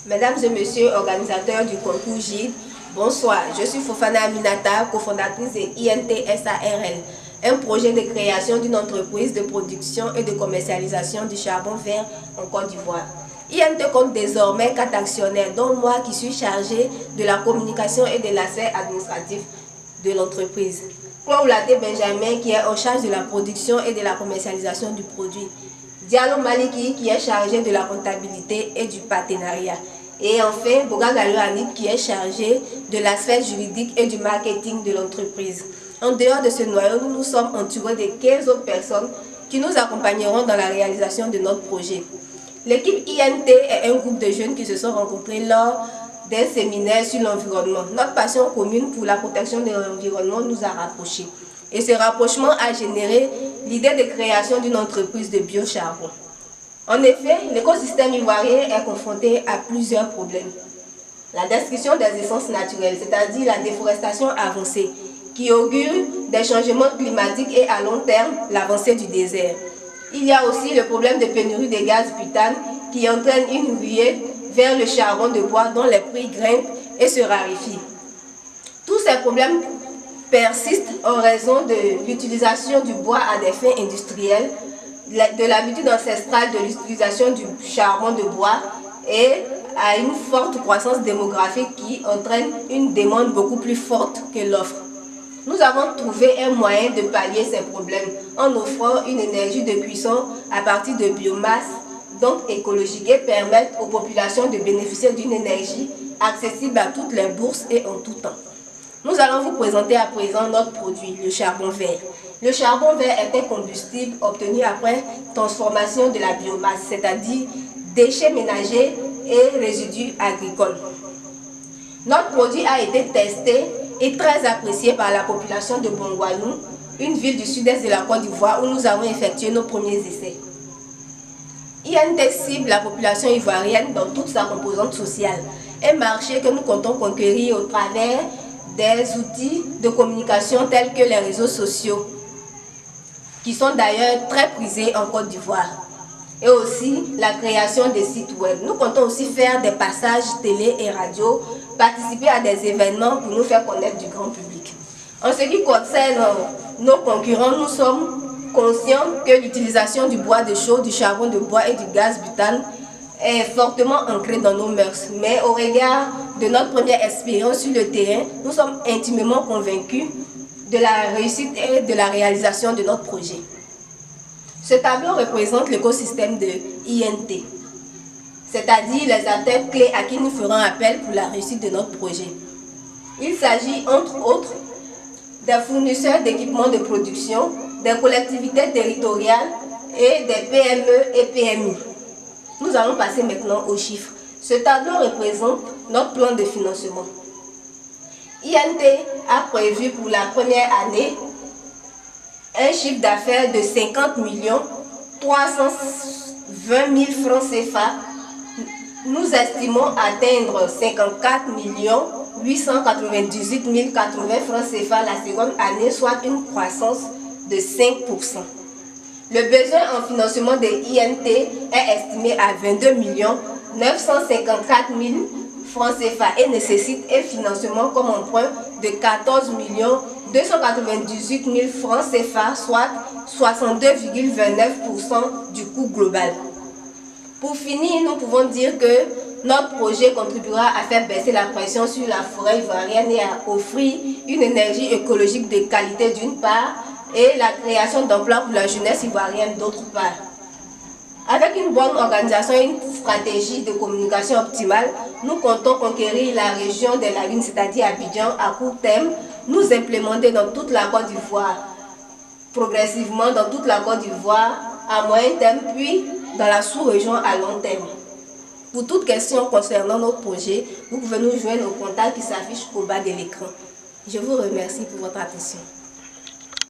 Mesdames et messieurs, organisateurs du concours GID, bonsoir. Je suis Fofana Aminata, cofondatrice de INT SARL, un projet de création d'une entreprise de production et de commercialisation du charbon vert en Côte d'Ivoire. INT compte désormais 4 actionnaires, dont moi qui suis chargée de la communication et de l'aspect administratif de l'entreprise. Claude Benjamin qui est en charge de la production et de la commercialisation du produit. Diallo Maliki qui est chargé de la comptabilité et du partenariat. Et enfin, Bogagalou Anit qui est chargé de l'aspect juridique et du marketing de l'entreprise. En dehors de ce noyau, nous sommes entourés de 15 autres personnes qui nous accompagneront dans la réalisation de notre projet. L'équipe INT est un groupe de jeunes qui se sont rencontrés lors d'un séminaire sur l'environnement. Notre passion commune pour la protection de l'environnement nous a rapprochés. Et ce rapprochement a généré l'idée de création d'une entreprise de biocharbon. En effet, l'écosystème ivoirien est confronté à plusieurs problèmes. La destruction des essences naturelles, c'est-à-dire la déforestation avancée, qui augure des changements climatiques et à long terme, l'avancée du désert. Il y a aussi le problème de pénurie de gaz butane qui entraîne une ruée vers le charbon de bois dont les prix grimpent et se raréfient. Tous ces problèmes persistent en raison de l'utilisation du bois à des fins industrielles, de l'habitude ancestrale de l'utilisation du charbon de bois et à une forte croissance démographique qui entraîne une demande beaucoup plus forte que l'offre. Nous avons trouvé un moyen de pallier ces problèmes en offrant une énergie de cuisson à partir de biomasse, donc écologique, et permettre aux populations de bénéficier d'une énergie accessible à toutes les bourses et en tout temps. Nous allons vous présenter à présent notre produit, le charbon vert. Le charbon vert est un combustible obtenu après transformation de la biomasse, c'est-à-dire déchets ménagers et résidus agricoles. Notre produit a été testé et très apprécié par la population de Bongoualou, une ville du sud-est de la Côte d'Ivoire où nous avons effectué nos premiers essais. INT cible la population ivoirienne dans toute sa composante sociale, un marché que nous comptons conquérir au travers des outils de communication tels que les réseaux sociaux, qui sont d'ailleurs très prisés en Côte d'Ivoire, et aussi la création des sites web. Nous comptons aussi faire des passages télé et radio, participer à des événements pour nous faire connaître du grand public. En ce qui concerne nos concurrents, nous sommes conscients que l'utilisation du bois de chaux, du charbon de bois et du gaz butane est fortement ancrée dans nos mœurs. Mais au regard de notre première expérience sur le terrain, nous sommes intimement convaincus de la réussite et de la réalisation de notre projet. Ce tableau représente l'écosystème de INT, c'est-à-dire les acteurs clés à qui nous ferons appel pour la réussite de notre projet. Il s'agit entre autres des fournisseurs d'équipements de production, des collectivités territoriales et des PME et PMI. Nous allons passer maintenant aux chiffres. Ce tableau représente notre plan de financement. INT a prévu pour la première année un chiffre d'affaires de 50 320 000 francs CFA. Nous estimons atteindre 54 898 080 francs CFA la seconde année, soit une croissance de 5%. Le besoin en financement de INT est estimé à 22 954 000 francs CFA et nécessite un financement comme emprunt de 14 298 000 francs CFA, soit 62,29% du coût global. Pour finir, nous pouvons dire que notre projet contribuera à faire baisser la pression sur la forêt ivoirienne et à offrir une énergie écologique de qualité d'une part et la création d'emplois pour la jeunesse ivoirienne d'autre part. Avec une bonne organisation et une stratégie de communication optimale, nous comptons conquérir la région des lagunes, c'est-à-dire Abidjan, à court terme, nous implémenter dans toute la Côte d'Ivoire, progressivement dans toute la Côte d'Ivoire, à moyen terme, puis dans la sous-région à long terme. Pour toute question concernant notre projet, vous pouvez nous joindre au contact qui s'affiche au bas de l'écran. Je vous remercie pour votre attention.